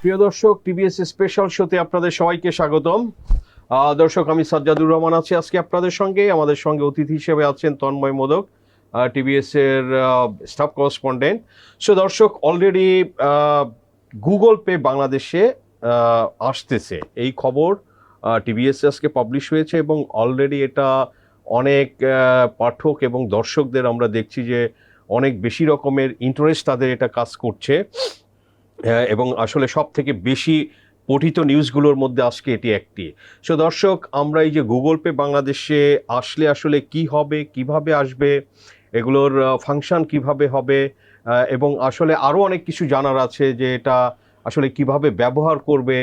প্রিয় দর্শক, TBS special শোতে আপনাদের সবাইকে স্বাগতম। দর্শক, আমি সাজ্জাদুর রহমান আছি আজকে আপনাদের সঙ্গে। আমাদের সঙ্গে অতিথি হিসেবে আছেন তন্ময় মোদক, টিবিএস এর স্টাফ করেসপন্ডেন্ট। সো দর্শক, অলরেডি গুগল পে বাংলাদেশে আসতেছে এই খবর টিবিএস আজকে পাবলিশ হয়েছে, এবং অলরেডি এটা অনেক পাঠক এবং দর্শকদের আমরা দেখছি যে অনেক বেশি রকমের ইন্টারেস্ট তাদের এটা কাজ করছে, এবং আসলে সব থেকে বেশি পঠিত নিউজগুলোর মধ্যে আজকে এটি একটি। সো দর্শক, আমরা এই যে গুগল পে বাংলাদেশে আসলে আসলে কি হবে, কিভাবে আসবে, এগুলোর ফাংশন কিভাবে হবে, এবং আসলে আরও অনেক কিছু জানার আছে যে এটা আসলে কিভাবে ব্যবহার করবে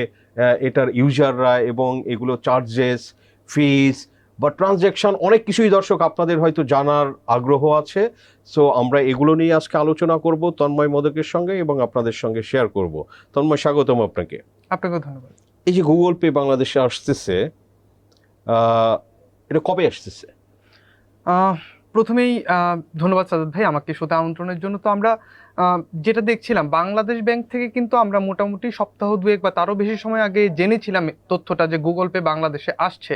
এটার ইউজাররা, এবং এগুলো চার্জেস, ফিস বা ট্রানজ্যাকশন, অনেক কিছুই দর্শক আপনাদের হয়তো জানার আগ্রহ আছে। সো আমরা এগুলো নিয়ে আজকে আলোচনা করব তন্ময় মোদকের সঙ্গে এবং আপনাদের সঙ্গে শেয়ার করব। তন্ময়, স্বাগতম আপনাকে। আপনাকে ধন্যবাদ। এই যে গুগল পে বাংলাদেশে আসতেছে, এটা কবে আসতেছে? প্রথমেই ধন্যবাদ সাজাদ ভাই আমাকে শোতে আমন্ত্রণের জন্য। তো আমরা যেটা দেখছিলাম, বাংলাদেশ ব্যাংক থেকে কিন্তু আমরা মোটামুটি সপ্তাহ দুয়েক বা তারও বেশি সময় আগে জেনেছিলাম তথ্যটা যে গুগল পে বাংলাদেশে আসছে,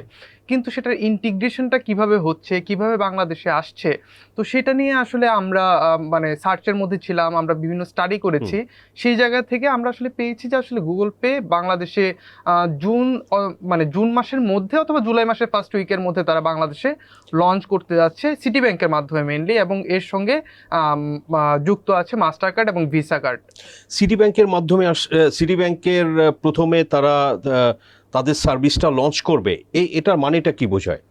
কিন্তু সেটার ইন্টিগ্রেশনটা কিভাবে হচ্ছে, কিভাবে বাংলাদেশে আসছে, তো সেটা নিয়ে আসলে আমরা মানে সার্চের মধ্যে ছিলাম, আমরা বিভিন্ন স্টাডি করেছি। সেই জায়গা থেকে আমরা আসলে পেয়েছি যে আসলে গুগল পে বাংলাদেশে জুন মাসের মধ্যে অথবা জুলাই মাসের ফার্স্ট উইকের মধ্যে তারা বাংলাদেশে লঞ্চ করতে যাচ্ছে সিটি ব্যাংকের মাধ্যমে মেইনলি, এবং এর সঙ্গে যুক্ত আছে মাস্টার কার্ড এবং ভিসা কার্ড। সিটি ব্যাংকের মাধ্যমে সিটি ব্যাংকের প্রথমে তারা তাদের সার্ভিসটা লঞ্চ করবে, এটার মানেটা কি বোঝায়?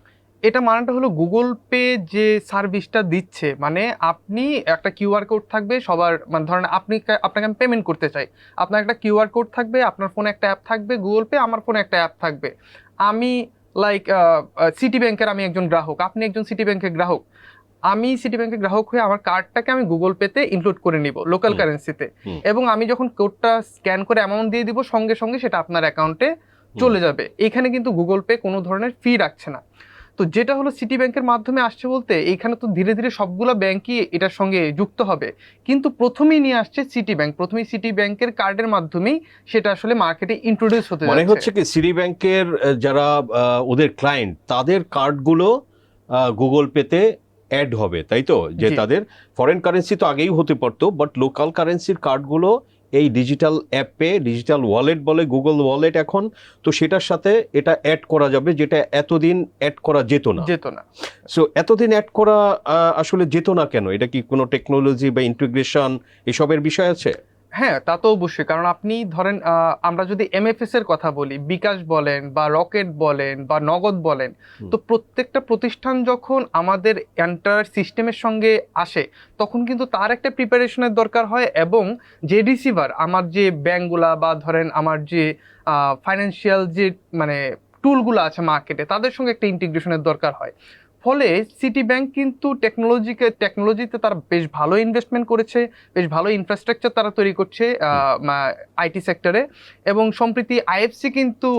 এটা মানেটা হলো গুগল পে যে সার্ভিসটা দিচ্ছে, মানে আপনি একটা কিউআর কোড থাকবে সবার, মানে ধরেন আপনাকে আমি পেমেন্ট করতে চাই, আপনার একটা কিউআর কোড থাকবে, আপনার ফোনে একটা অ্যাপ থাকবে গুগল পে, আমার ফোনে একটা অ্যাপ থাকবে। আমি লাইক সিটি ব্যাংকের আমি একজন গ্রাহক, আপনি একজন সিটি ব্যাংকের গ্রাহক। আমি সিটি ব্যাংকের গ্রাহক হয়ে আমার কার্ডটাকে আমি গুগল পেতে ইনক্লুড করে নিব লোকাল কারেন্সিতে, এবং আমি যখন কোডটা স্ক্যান করে অ্যামাউন্ট দিয়ে দিব, সঙ্গে সঙ্গে সেটা আপনার অ্যাকাউন্টে চলে যাবে। এখানে কিন্তু গুগল পে কোনো ধরনের ফি রাখছে না। তো যেটা হলো সিটি ব্যাংকের মাধ্যমে আসছে বলতে, এইখানে তো ধীরে ধীরে সবগুলো ব্যাংকই এটার সঙ্গে যুক্ত হবে, কিন্তু প্রথমেই নিয়ে আসছে সিটি ব্যাংক। প্রথমেই সিটি ব্যাংকের কার্ডের মাধ্যমেই সেটা আসলে মার্কেটে ইন্ট্রোডিউস হতে যাচ্ছে। মানে হচ্ছে কি, সিটি ব্যাংকের যারা ওদের ক্লায়েন্ট, তাদের কার্ডগুলো গুগল পেতে অ্যাড হবে, তাই তো? যে তাদের ফরেন কারেন্সি তো আগেই হতে পারতো, বাট লোকাল কারেন্সির কার্ডগুলো এই ডিজিটাল অ্যাপে, ডিজিটাল ওয়ালেট বলে গুগল ওয়ালেট এখন, তো সেটার সাথে এটা অ্যাড করা যাবে, যেটা এতদিন অ্যাড করা যেত না। সো এতদিন অ্যাড করা আসলে যেত না কেন? এটা কি কোনো টেকনোলজি বা ইন্টিগ্রেশন এসবের বিষয় আছে? হ্যাঁ, তা তো অবশ্যই। কারণ আপনি ধরেন আমরা যদি এমএফএস এর কথা বলি, বিকাশ বলেন বা রকেট বলেন বা নগদ বলেন, তো প্রত্যেকটা প্রতিষ্ঠান যখন আমাদের এন্টার সিস্টেমের সঙ্গে আসে, তখন কিন্তু তার একটা প্রিপারেশনের দরকার হয়, এবং যে রিসিভার, আমার যে ব্যাংকগুলা বা ধরেন আমার যে ফাইন্যান্সিয়াল যে মানে টুলগুলো আছে মার্কেটে, তাদের সঙ্গে একটা ইন্টিগ্রেশনের দরকার হয়। ফলে সিটি ব্যাংক কিন্তু টেকনোলজিতে তারা বেশ ভালো ইনভেস্টমেন্ট করেছে, বেশ ভালো ইনফ্রাস্ট্রাকচার তারা তৈরি করছে আইটি সেক্টরে, এবং সম্প্রতি আইএফসি কিন্তু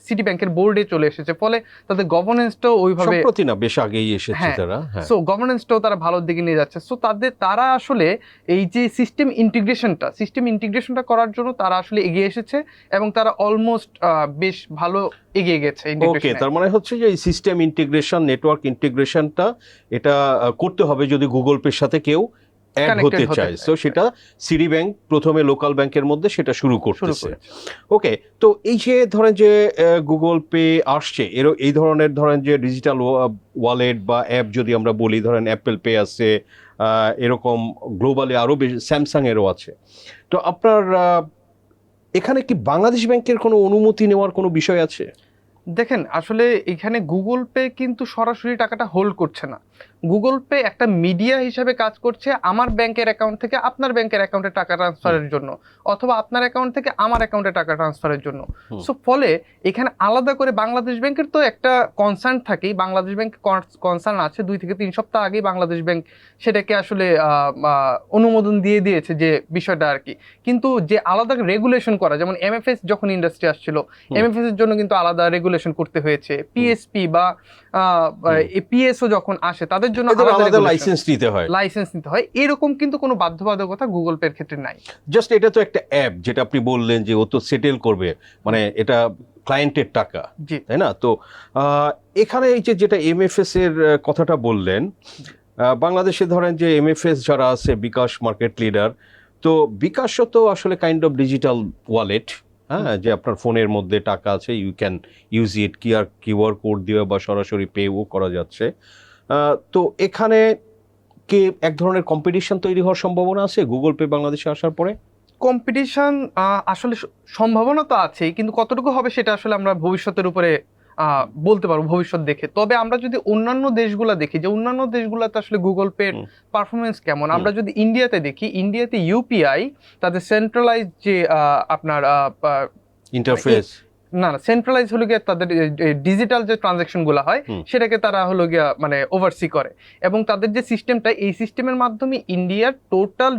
সিটি ব্যাংকের বোর্ডে চলে এসেছে। ফলে তাদের গভর্নেন্সটাও ওইভাবে সম্প্রতি না, বেশ আগেই এসেছে তারা। সো গভর্নেন্সটাও তারা ভালোর দিকে নিয়ে যাচ্ছে। সো তারা আসলে এই যে সিস্টেম ইন্টিগ্রেশনটা করার জন্য তারা আসলে এগিয়ে এসেছে, এবং তারা অলমোস্ট বেশ ভালো এগিয়ে গেছে। ওকে, তার মানে হচ্ছে যে এই সিস্টেম ইন্টিগ্রেশন, নেটওয়ার্ক ইন্টিগ্রেশনটা এটা করতে হবে যদি গুগল পের সাথে কেউ অ্যাড হতে চায়। সো সেটা সিটি ব্যাংক প্রথমে লোকাল ব্যাংকের মধ্যে সেটা শুরু করতেছে। ওকে, তো এই যে ধরেন যে গুগল পে আসছে, এই ধরনের ধরেন যে ডিজিটাল ওয়ালেট বা অ্যাপ যদি আমরা বলি, ধরেন অ্যাপেল পে আছে, এরকম গ্লোবালি আরও বেশি, স্যামসাং এরও আছে। তো আপনার এখানে কি বাংলাদেশ ব্যাংকের কোনো অনুমতি নেওয়ার কোনো বিষয় আছে? দেখেন, আসলে এখানে গুগল পে কিন্তু সরাসরি টাকাটা হোল্ড করছে না। গুগল পে একটা মিডিয়া হিসেবে কাজ করছে আমার ব্যাংকের অ্যাকাউন্ট থেকে আপনার ব্যাংকের অ্যাকাউন্টে টাকা ট্রান্সফারের জন্য, অথবা আপনার অ্যাকাউন্ট থেকে আমার অ্যাকাউন্টে টাকা ট্রান্সফারের জন্য। সো ফলে এখানে আলাদা করে বাংলাদেশ ব্যাংকের তো একটা কনসার্ন থাকেই, বাংলাদেশ ব্যাংক কনসার্ন আছে। 2 থেকে 3 সপ্তাহ আগেই বাংলাদেশ ব্যাংক সেটাকে আসলে অনুমোদন দিয়ে দিয়েছে যে বিষয়টা আর কি। কিন্তু যে আলাদা রেগুলেশন করা, যেমন এমএফএস যখন ইন্ডাস্ট্রি আসছিল, এমএফএস এর জন্য কিন্তু আলাদা রেগুলেশন করতে হয়েছে। পিএসপি বা পিএসও যখন আসে, তাদের এটার জন্য এদের আলাদা লাইসেন্স নিতে হয়। নিতে হয়, এরকম কিন্তু কোনো বাধ্যবাধকতা গুগল পের ক্ষেত্রে নাই। জাস্ট এটা তো একটা অ্যাপ, যেটা আপনি বললেন যে ও তো সেটেল করবে, মানে এটা ক্লায়েন্টের টাকা, জি তাই না? তো এখানে এই যে যেটা এমএফএস এর কথাটা বললেন, বাংলাদেশে ধরেন যে এমএফএস যারা আছে, বিকাশ মার্কেট লিডার, তো বিকাশও তো আসলে কাইন্ড অফ ডিজিটাল ওয়ালেট, হ্যাঁ, যে আপনার ফোনের মধ্যে টাকা আছে, you can use it, QR code দিয়ে বা সরাসরি পেও করা যাচ্ছে। তো এখানে কি এক ধরনের কম্পিটিশন তৈরি হওয়ার সম্ভাবনা আছে গুগল পে বাংলাদেশে আসার পরে? কম্পিটিশন আসলে সম্ভাবনা তো আছেই, কিন্তু কতটুকু হবে সেটা আসলে আমরা ভবিষ্যতের উপরে বলতে পারবো, ভবিষ্যৎ দেখে। তবে আমরা যদি অন্যান্য দেশগুলো দেখি, যে অন্যান্য দেশগুলোতে আসলে গুগল পের পারফরমেন্স কেমন, আমরা যদি ইন্ডিয়াতে দেখি, ইন্ডিয়াতে ইউপিআই তাদের সেন্ট্রালাইজ যে আপনার ইন্টারফেস, না সেন্ট্রালাইজ হলো গিয়ে তাদের ডিজিটাল যে ট্রানজাকশন গুলো হয় সেটাকে তারা হলো গিয়া মানে ওভারসি করে, এবং তাদের যে সিস্টেমটা, এই সিস্টেমের মাধ্যমে ইন্ডিয়ার টোটাল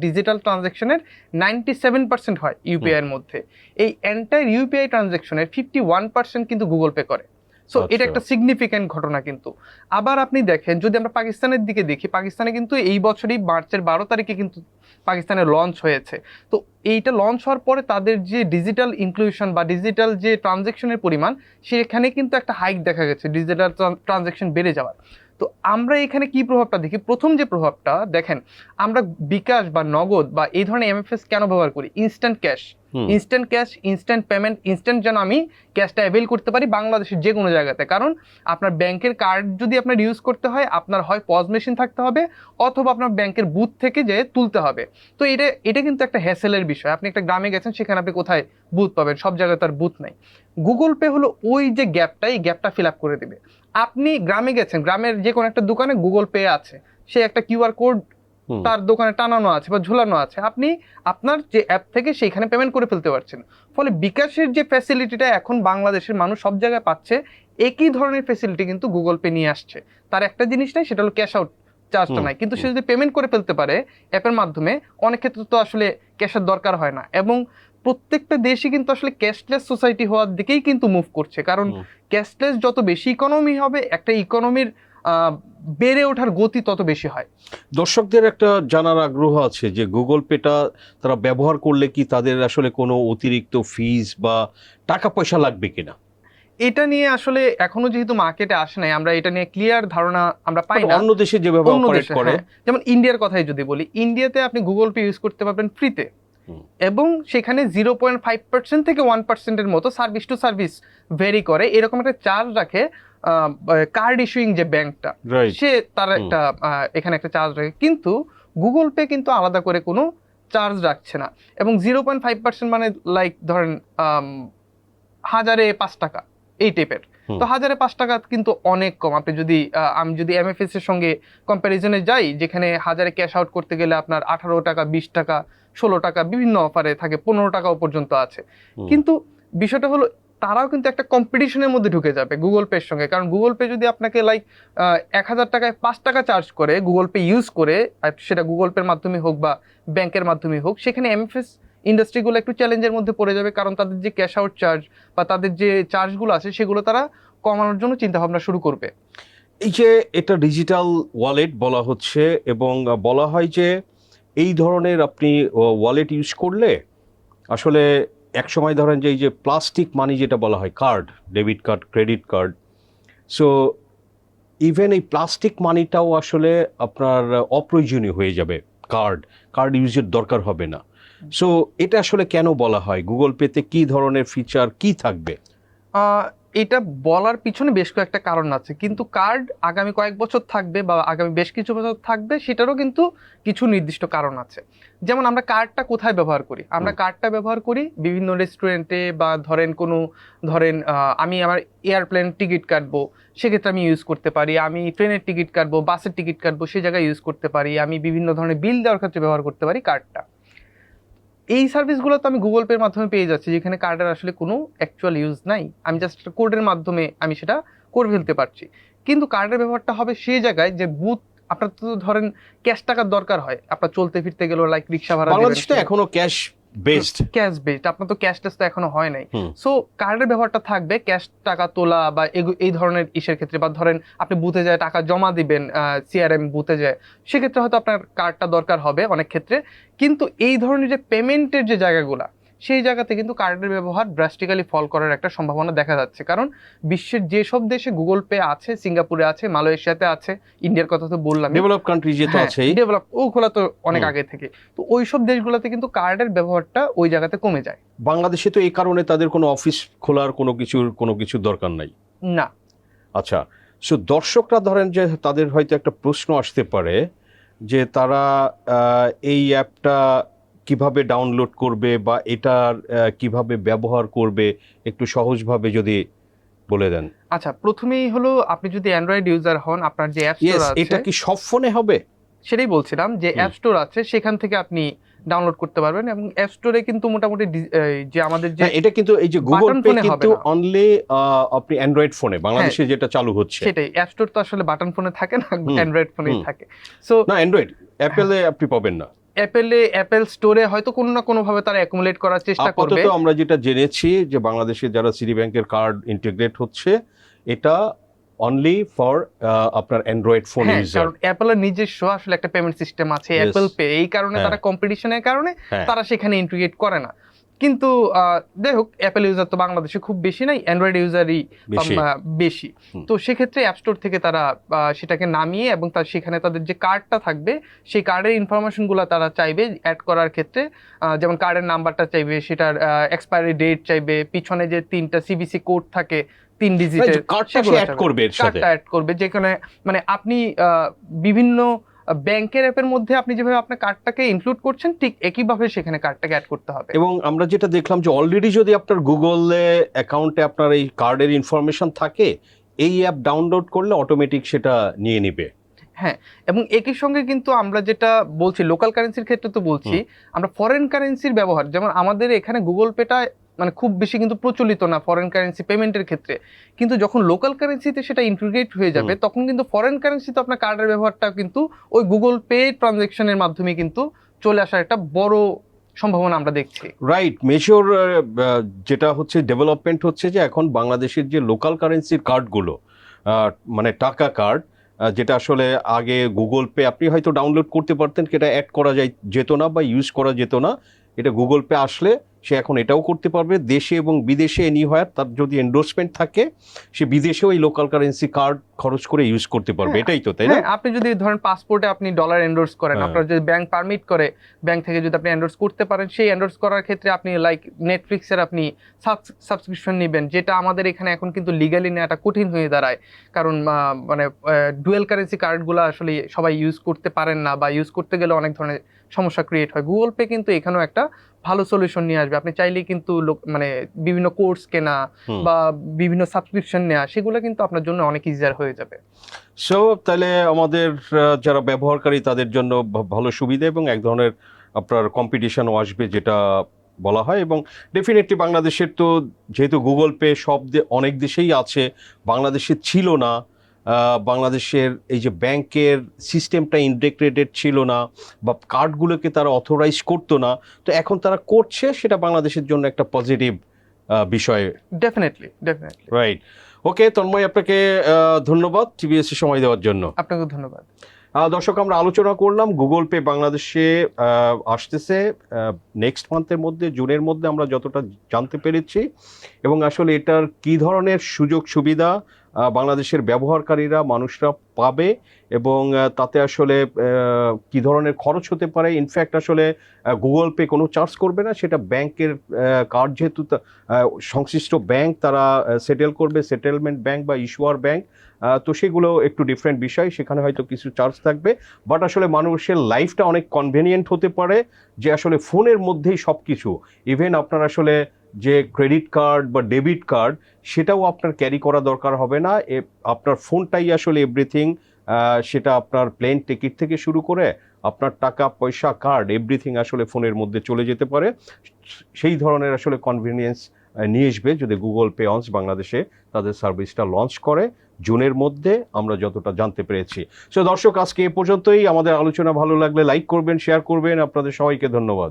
ডিজিটাল ট্রানজাকশনের 97% হয় ইউপিআই এর মধ্যে। এই এন্টায়ার ইউপিআই ট্রানজাকশনের 51% কিন্তু গুগল পে করে। সো এটা একটা সিগনিফিক্যান্ট ঘটনা কিন্তু। আবার আপনি দেখেন, যদি আমরা পাকিস্তানের দিকে দেখি, পাকিস্তানে কিন্তু এই বছরই মার্চের 12 তারিখে কিন্তু পাকিস্তানে লঞ্চ হয়েছে। তো এইটা লঞ্চ হওয়ার পরে তাদের যে ডিজিটাল ইনক্লুশন বা ডিজিটাল যে ট্রানজ্যাকশনের পরিমাণ, সেখানে কিন্তু একটা হাইক দেখা গেছে, ডিজিটাল ট্রানজ্যাকশন বেড়ে যাওয়ার। তো আমরা এখানে কি প্রভাবটা দেখি? প্রথম যে প্রভাবটা দেখেন, আমরা বিকাশ বা নগদ বা এই ধরনের এমএফএস কেন ব্যবহার করি? Instant cash, instant payment, instant যেন আমি ক্যাশটা অ্যাভেল করতে পারি বাংলাদেশের যে কোনো জায়গাতে। কারণ আপনার ব্যাংকের কার্ড যদি আপনার ইউজ করতে হয়, আপনার হয় পজ মেশিন থাকতে হবে, অথবা আপনার ব্যাংকের বুথ থেকে যে তুলতে হবে। তো এটা কিন্তু একটা হ্যাসেলের বিষয়। আপনি একটা গ্রামে গেছেন, সেখানে আপনি কোথায় বুথ পাবেন? সব জায়গায় তার বুথ নাই। গুগল পে হলো ওই যে গ্যাপটা, এই গ্যাপটা ফিল আপ করে দেবে। আপনি গ্রামে গেছেন, গ্রামের যে কোনো একটা দোকানে গুগল পে আছে, সে একটা কিউআর কোড তার দোকানে টানানো আছে বা ঝুলানো আছে, আপনি আপনার যে অ্যাপ থেকে সেইখানে পেমেন্ট করে ফেলতে পারছেন। ফলে বিকাশের যে ফ্যাসিলিটিটা এখন বাংলাদেশের মানুষ সব জায়গায় পাচ্ছে, একই ধরনের ফ্যাসিলিটি কিন্তু গুগল পে নিয়ে আসছে। তার একটা জিনিস নাই, সেটা হলো ক্যাশ আউট চার্জটা নাই, কিন্তু সে যদি পেমেন্ট করে ফেলতে পারে অ্যাপের মাধ্যমে, অনেক ক্ষেত্রে তো আসলে ক্যাশের দরকার হয় না। এবং প্রত্যেকটা দেশই কিন্তু আসলে ক্যাশলেস সোসাইটি হওয়ার দিকেই কিন্তু মুভ করছে, কারণ ক্যাশলেস যত বেশি ইকোনমি হবে, একটা ইকোনমির বেড়ে ওঠার গতি তত বেশি হয়। দর্শকদের একটা জানার আগ্রহ আছে যে গুগল পেটা তারা ব্যবহার করলে কি তাদের আসলে কোনো অতিরিক্ত ফিস বা টাকা পয়সা লাগবে কিনা? এটা নিয়ে আসলে এখনো যেহেতু মার্কেটে আসে নাই, আমরা এটা নিয়ে ক্লিয়ার ধারণা আমরা পাই না। অন্য দেশে যেভাবে অপারেট করে, যেমন ইন্ডিয়ার কথাই যদি বলি, ইন্ডিয়াতে আপনি গুগল পে ইউজ করতে পারবেন ফ্রিতে, এবং সেখানে 0.5% থেকে 1%-এর মতো সার্ভিস টু সার্ভিস ভেরি করে, এরকম একটা চার্জ রাখে কার্ড ইস্যুইং যে ব্যাংকটা, সে তার একটা এখানে একটা চার্জ রাখে। কিন্তু গুগল পে কিন্তু আলাদা করে কোনো চার্জ রাখছে না, এবং 0.5% মানে লাইক ধরেন 1000-এ 5 টাকা এই টাইপের। তো 1000-এ 5 টাকা কিন্তু অনেক কম। আপনি যদি আমি যদি এমএফএস এর সঙ্গে কম্প্যারিজনে যাই, যেখানে 1000-এ ক্যাশ আউট করতে গেলে আপনার 18 টাকা, 20 টাকা, 16 টাকা, বিভিন্ন অফারে থাকে, 15 টাকাও পর্যন্ত আছে। কিন্তু বিষয়টা হলো, তারাও কিন্তু একটা কম্পিটিশনের মধ্যে ঢুকে যাবে গুগল পের সঙ্গে। কারণ গুগল পে যদি আপনাকে লাইক 1000 টাকায় 5 টাকা চার্জ করে গুগল পে ইউজ করে, সেটা গুগল পের মাধ্যমে হোক বা ব্যাংকের মাধ্যমে হোক, সেখানে এমএফএস ইন্ডাস্ট্রিগুলো একটু চ্যালেঞ্জের মধ্যে পড়ে যাবে, কারণ তাদের যে ক্যাশ আউট চার্জ বা তাদের যে চার্জগুলো আছে, সেগুলো তারা কমানোর জন্য চিন্তা ভাবনা শুরু করবে। এই যে এটা ডিজিটাল ওয়ালেট বলা হচ্ছে, এবং বলা হয় যে এই ধরনের আপনি ওয়ালেট ইউজ করলে আসলে এক সময় ধরেন যে এই যে প্লাস্টিক মানি যেটা বলা হয়, card, debit card, credit card, so even এই প্লাস্টিক মানিটাও আসলে আপনার অপ্রয়োজনীয় হয়ে যাবে, কার্ড ইউজের দরকার হবে না। সো এটা আসলে কেন বলা হয়? গুগল পেতে কি ধরনের ফিচার কি থাকবে? এটা বলার পিছনে বেশ কয়েকটা কারণ আছে, কিন্তু কার্ড আগামী কয়েক বছর থাকবে বা আগামী বেশ কিছু বছর থাকবে, সেটারও কিন্তু কিছু নির্দিষ্ট কারণ আছে। যেমন আমরা কার্ডটা কোথায় ব্যবহার করি? আমরা কার্ডটা ব্যবহার করি বিভিন্ন রেস্টুরেন্টে, বা ধরেন আমি আমার এয়ারপ্লেন টিকিট কাটবো, সেক্ষেত্রে আমি ইউজ করতে পারি। আমি ট্রেনের টিকিট কাটবো, বাসের টিকিট কাটবো, সেই জায়গায় ইউজ করতে পারি। আমি বিভিন্ন ধরনের বিল দেওয়ার ক্ষেত্রে ব্যবহার করতে পারি কার্ডটা। এই সার্ভিসগুলো তো আমি গুগল পের মাধ্যমে পেয়ে যাচ্ছি, যেখানে কার্ডের আসলে কোনো অ্যাকচুয়াল ইউজ নাই, আমি জাস্ট কোডের মাধ্যমে আমি সেটা করে ফেলতে পারছি। কিন্তু কার্ডের ব্যবহারটা হবে সেই জায়গায় যে বুথ, আপনার তো ধরেন ক্যাশ টাকার দরকার হয় আপনার চলতে ফিরতে গেলেও, লাইক রিক্সা ভাড়া। বাংলাদেশে তো এখনো ক্যাশ বেসড। আপনার তো ক্যাশলেস তো এখনো হয় নাই, সো কার্ডের ব্যবহারটা থাকবে। ক্যাশ টাকা তোলা বা এই ধরনের ইসের ক্ষেত্রে, বা ধরেন আপনি বুথে যায় টাকা জমা দিবেন, সিআরএম বুথে যায়, সেক্ষেত্রে হয়তো আপনার কার্ডটা দরকার হবে অনেক ক্ষেত্রে। কিন্তু এই ধরনের যে পেমেন্টের যে জায়গাগুলা, সেই জায়গাতে কিন্তু কার্ডের ব্যবহার ড্রাস্টিক্যালি ফল করার একটা সম্ভাবনা দেখা যাচ্ছে। কারণ বিশ্বের যেসব দেশে গুগল পে আছে, সিঙ্গাপুরে আছে, মালয়েশিয়াতে আছে, ইন্ডিয়ার কথা তো বললাম, ডেভেলপ কান্ট্রি যেহেতু আছে, ডেভেলপ ওগুলা তো অনেক আগে থেকে, তো ওইসব দেশগুলোতে কিন্তু কার্ডের ব্যবহারটা ওই জায়গাতে কমে যায়। বাংলাদেশে তো এই কারণে তাদের কোনো অফিস খোলার কোনো কিছুর দরকার নাই না। আচ্ছা, সো দর্শকরা ধরেন যে তাদের হয়তো একটা প্রশ্ন আসতে পারে যে তারা এই অ্যাপটা কিভাবে ডাউনলোড করবে বা এটার কিভাবে ব্যবহার করবে, একটু সহজভাবে যদি বলে দেন। আচ্ছা, প্রথমেই হলো আপনি যদি অ্যান্ড্রয়েড ইউজার হন, আপনার যে অ্যাপ স্টোর আছে, এটা কি সব ফোনে হবে? সেটাই বলছিলাম, যে অ্যাপ স্টোর আছে সেখান থেকে আপনি ডাউনলোড করতে পারবেন। এবং অ্যাপ স্টোরে কিন্তু মোটামুটি যে আমাদের যে এটা কিন্তু এই যে গুগল পে কিন্তু অনলি আপনি অ্যান্ড্রয়েড ফোনে বাংলাদেশে যেটা চালু হচ্ছে, সেটাই। অ্যাপ স্টোর তো আসলে বাটন ফোনে থাকে না, অ্যান্ড্রয়েড ফোনেই থাকে। সো না, অ্যান্ড্রয়েড অ্যাপেলে আপনি পাবেন না। অ্যাপেল স্টোরে হয়তো কোনো না কোনো ভাবে তারা অ্যাকুমুলেট করার চেষ্টা করবে। আপাতত আমরা যেটা জেনেছি যে বাংলাদেশে যারা সিটি ব্যাংকের কার্ড ইন্টিগ্রেট হচ্ছে, এটা অনলি ফর আপনার অ্যান্ড্রয়েড ফোন ইউজার। কারণ অ্যাপলের নিজস্ব আসলে একটা পেমেন্ট সিস্টেম আছে, অ্যাপল পে, এই কারণে তারা কম্পিটিশনের কারণে তারা সেখানে ইন্টিগ্রেট করে না। কিন্তু যাই হোক, অ্যাপেল ইউজার তো বাংলাদেশে খুব বেশি নাই, অ্যান্ড্রয়েড ইউজারই বেশি। তো সেক্ষেত্রে অ্যাপ স্টোর থেকে তারা সেটাকে নামিয়ে, এবং সেখানে তাদের যে কার্ডটা থাকবে, সেই কার্ডের ইনফরমেশনগুলো তারা চাইবে অ্যাড করার ক্ষেত্রে। যেমন কার্ডের নাম্বারটা চাইবে, সেটার এক্সপায়ারি ডেট চাইবে, পিছনে যে 3টা সিভিসি কোড থাকে 3 ডিজিটের, কার্ডটা অ্যাড করবে। যেখানে মানে আপনি বিভিন্ন ব্যাংকের অ্যাপের মধ্যে আপনি যেভাবে আপনার কার্ডটাকে ইনক্লুড করছেন, ঠিক একইভাবে সেখানে কার্ডটাকে অ্যাড করতে হবে। এবং আমরা যেটা দেখলাম যে অলরেডি যদি আপনার গুগলে অ্যাকাউন্টে আপনার এই কার্ডের ইনফরমেশন থাকে, এই অ্যাপ ডাউনলোড করলে অটোমেটিক সেটা নিয়ে নেবে। হ্যাঁ, এবং একই সঙ্গে কিন্তু আমরা যেটা বলছি লোকাল কারেন্সির ক্ষেত্রে তো বলছি, আমরা ফরেন কারেন্সির ব্যবহার, যেমন আমাদের এখানে গুগল পেটা মানে খুব বেশি কিন্তু প্রচলিত না ফরেন কারেন্সি পেমেন্টের ক্ষেত্রে, কিন্তু যখন লোকাল কারেন্সিতে সেটা ইন্টিগ্রেট হয়ে যাবে, তখন কিন্তু ফরেন কারেন্সিতে আপনার কার্ডের ব্যবহারটা কিন্তু ওই গুগল পে ট্রানজ্যাকশনের মাধ্যমে কিন্তু চলে আসার একটা বড় সম্ভাবনা আমরা দেখছি। রাইট, মেজর যেটা হচ্ছে ডেভেলপমেন্ট হচ্ছে যে এখন বাংলাদেশের যে লোকাল কারেন্সির কার্ডগুলো, মানে টাকা কার্ড, যেটা আসলে আগে গুগল পে আপনি হয়তো ডাউনলোড করতে পারতেন, সেটা অ্যাড করা যেত না বা ইউজ করা যেত না। এটা গুগল পে আসলে সে এখন এটাও করতে পারবে। দেশে এবং বিদেশে এনিহোয়ার তার যদি এন্ডোর্সমেন্ট থাকে, সে বিদেশেও এই লোকাল কারেন্সি কার্ড খরচ করে ইউজ করতে পারবে। এটাই তো, তাই না? আপনি যদি ধরেন পাসপোর্টে আপনি ডলার এন্ডোর্স করেন, আপনার যদি ব্যাংক পারমিট করে, ব্যাংক থেকে যদি আপনি এন্ডোর্স করতে পারেন, সেই এন্ডোর্স করার ক্ষেত্রে আপনি লাইক নেটফ্লিক্সের আপনি সাবস্ক্রিপশন নেবেন, যেটা আমাদের এখানে এখন কিন্তু লিগালি নেওয়াটা কঠিন হয়ে দাঁড়ায়। কারণ মানে ডুয়েল কারেন্সি কার্ডগুলো আসলে সবাই ইউজ করতে পারেন না, বা ইউজ করতে গেলে অনেক ধরনের সমস্যা ক্রিয়েট হয়। গুগল পে কিন্তু এখানেও একটা ভালো সলিউশন নিয়ে আসবে। আপনি চাইলেই কিন্তু মানে বিভিন্ন কোর্স কেনা বা বিভিন্ন সাবস্ক্রিপশন নেওয়া, সেগুলো কিন্তু আপনার জন্য অনেক ইজিয়ার হয়ে যাবে। সো তাহলে আমাদের যারা ব্যবহারকারী তাদের জন্য ভালো সুবিধা, এবং এক ধরনের আপনার কম্পিটিশনও আসবে যেটা বলা হয়। এবং ডেফিনেটলি বাংলাদেশের তো যেহেতু গুগল পে অনেক দেশেই আছে, বাংলাদেশে ছিল না। বাংলাদেশের এই যে ব্যাংকের সিস্টেমটা ইন্টিগ্রেটেড ছিল না, বা কার্ডগুলোকে তারা অথরাইজ করতো না, তো এখন তারা করছে, সেটা বাংলাদেশের জন্য একটা পজিটিভ বিষয়। ডেফিনেটলি। রাইট। ওকে তন্ময়, আপনাকে ধন্যবাদ টিভিএসে সময় দেওয়ার জন্য। আপনাকে ধন্যবাদ। দর্শক, আমরা আলোচনা করলাম গুগল পে বাংলাদেশে আসতেছে নেক্সট মান্থের মধ্যে, জুনের মধ্যে, আমরা যতটা জানতে পেরেছি। এবং আসলে এটার কি ধরনের সুযোগ সুবিধা বাংলাদেশের ব্যবহারকারীরা, মানুষরা পাবে, এবং তাতে আসলে কি ধরনের খরচ হতে পারে। ইনফ্যাক্ট আসলে গুগল পে কোনো চার্জ করবে না, সেটা ব্যাংকের কার্ড, যেহেতু সংশ্লিষ্ট ব্যাংক তারা সেটেল করবে, সেটেলমেন্ট ব্যাংক বা ইস্যুয়ার ব্যাংক, তো সেগুলো একটু ডিফারেন্ট বিষয়, সেখানে হয়তো কিছু চার্জ থাকবে। বাট আসলে মানুষের লাইফটা অনেক কনভেনিয়েন্ট হতে পারে, যে আসলে ফোনের মধ্যেই সব কিছু, ইভেন আপনার আসলে যে ক্রেডিট কার্ড বা ডেবিট কার্ড, সেটাও আপনার ক্যারি করা দরকার হবে না। আপনার ফোনটাই আসলে এভরিথিং। সেটা আপনার প্লেন টিকিট থেকে শুরু করে আপনার টাকা পয়সা, কার্ড, এভরিথিং আসলে ফোনের মধ্যে চলে যেতে পারে। সেই ধরনের আসলে কনভিনিয়েন্স নিয়ে আসবে যদি গুগল পে বাংলাদেশে তাদের সার্ভিসটা লঞ্চ করে জুনের মধ্যে, আমরা যতটা জানতে পেরেছি। সো দর্শক, আজকে এ পর্যন্তই। আমাদের আলোচনা ভালো লাগলে লাইক করবেন, শেয়ার করবেন। আপনাদের সবাইকে ধন্যবাদ।